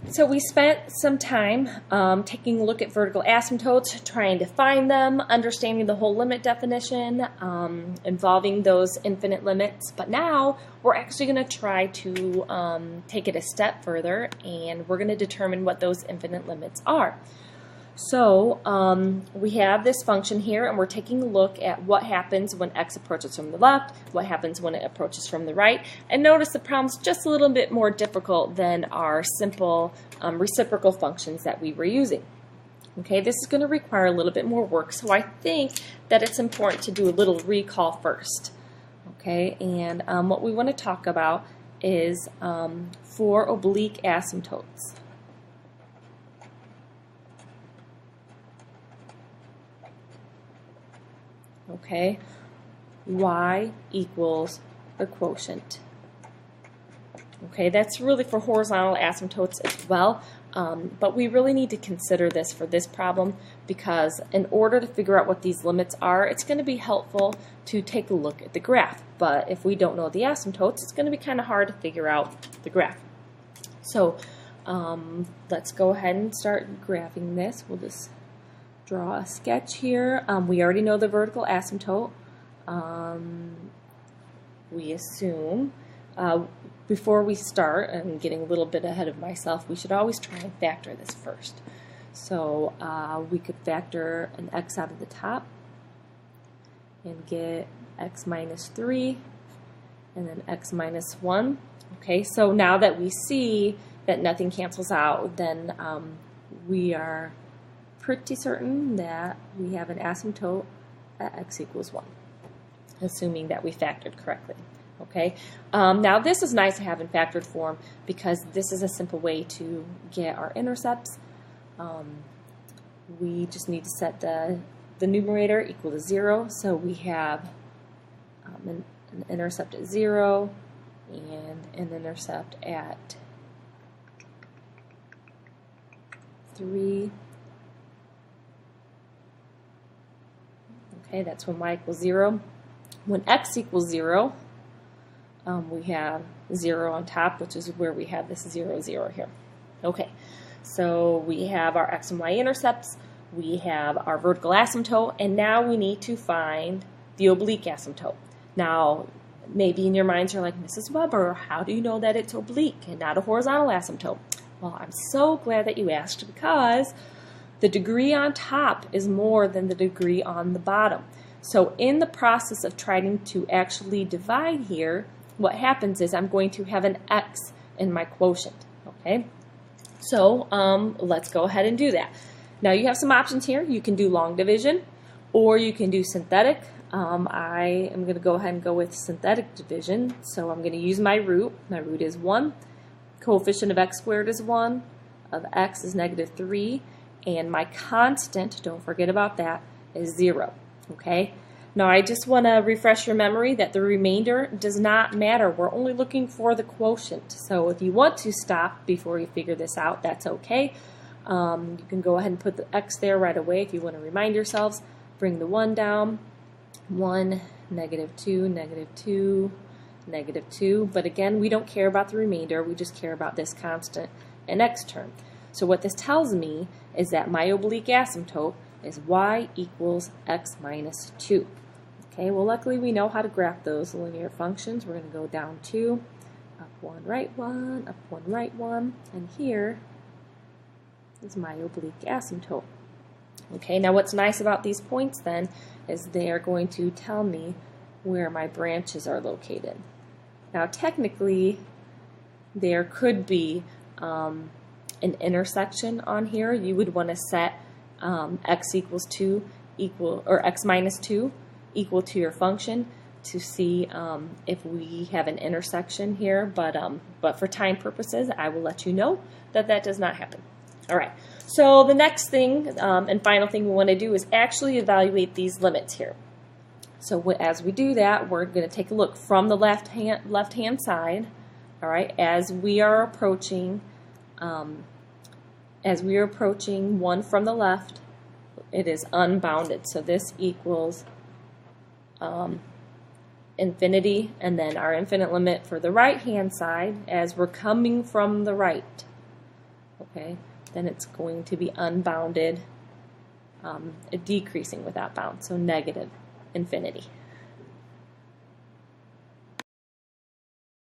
So we spent some time taking a look at vertical asymptotes, trying to find them, understanding the whole limit definition, involving those infinite limits. But now we're actually going to try to take it a step further, and we're going to determine what those infinite limits are. So we have this function here, and we're taking a look at what happens when x approaches from the left, what happens when it approaches from the right. And notice the problem's just a little bit more difficult than our simple reciprocal functions that we were using. Okay, this is going to require a little bit more work, so I think that it's important to do a little recall first. Okay, and what we want to talk about is for oblique asymptotes. Okay, y equals the quotient. Okay, that's really for horizontal asymptotes as well, but we really need to consider this for this problem because in order to figure out what these limits are, it's going to be helpful to take a look at the graph. But if we don't know the asymptotes, it's going to be kind of hard to figure out the graph. So let's go ahead and start graphing this. We'll just draw a sketch here. We already know the vertical asymptote. We assume, before we start, I'm getting a little bit ahead of myself, we should always try and factor this first. So we could factor an x out of the top and get x minus 3 and then x minus 1. Okay, so now that we see that nothing cancels out, then we are pretty certain that we have an asymptote at x equals 1, assuming that we factored correctly. Okay. Now this is nice to have in factored form because this is a simple way to get our intercepts. We just need to set the numerator equal to 0, so we have an intercept at 0 and an intercept at 3. Okay, that's when y equals 0. When x equals 0, we have 0 on top, which is where we have this 0, 0 here. Okay, so we have our x and y intercepts, we have our vertical asymptote, and now we need to find the oblique asymptote. Now, maybe in your minds you're like, Mrs. Weber, how do you know that it's oblique and not a horizontal asymptote? Well, I'm so glad that you asked because the degree on top is more than the degree on the bottom. So in the process of trying to actually divide here, what happens is I'm going to have an x in my quotient. Okay, so let's go ahead and do that. Now you have some options here. You can do long division or you can do synthetic. I am going to go ahead and go with synthetic division. So I'm going to use my root. My root is 1. Coefficient of x squared is 1. Of x is negative 3. And my constant, don't forget about that, is 0. Okay? Now I just want to refresh your memory that the remainder does not matter. We're only looking for the quotient. So if you want to stop before you figure this out, that's okay. You can go ahead and put the x there right away if you want to remind yourselves. Bring the 1 down. 1, negative 2, negative 2, negative 2. But again, we don't care about the remainder. We just care about this constant and x term. So what this tells me is that my oblique asymptote is y equals x minus 2. Okay, well luckily we know how to graph those linear functions. We're going to go down 2, up 1, right 1, up 1, right 1, and here is my oblique asymptote. Okay, now what's nice about these points then is they are going to tell me where my branches are located. Now technically there could be an intersection on here. You would want to set x equals 2 equal, or x minus 2 equal to your function to see if we have an intersection here, but for time purposes I will let you know that that does not happen. Alright, so the next thing and final thing we want to do is actually evaluate these limits here. So as we do that, we're going to take a look from the left hand side. Alright, as we are approaching 1 from the left, it is unbounded. So this equals infinity, and then our infinite limit for the right hand side as we're coming from the right okay, then it's going to be unbounded, decreasing with that bound, so negative infinity.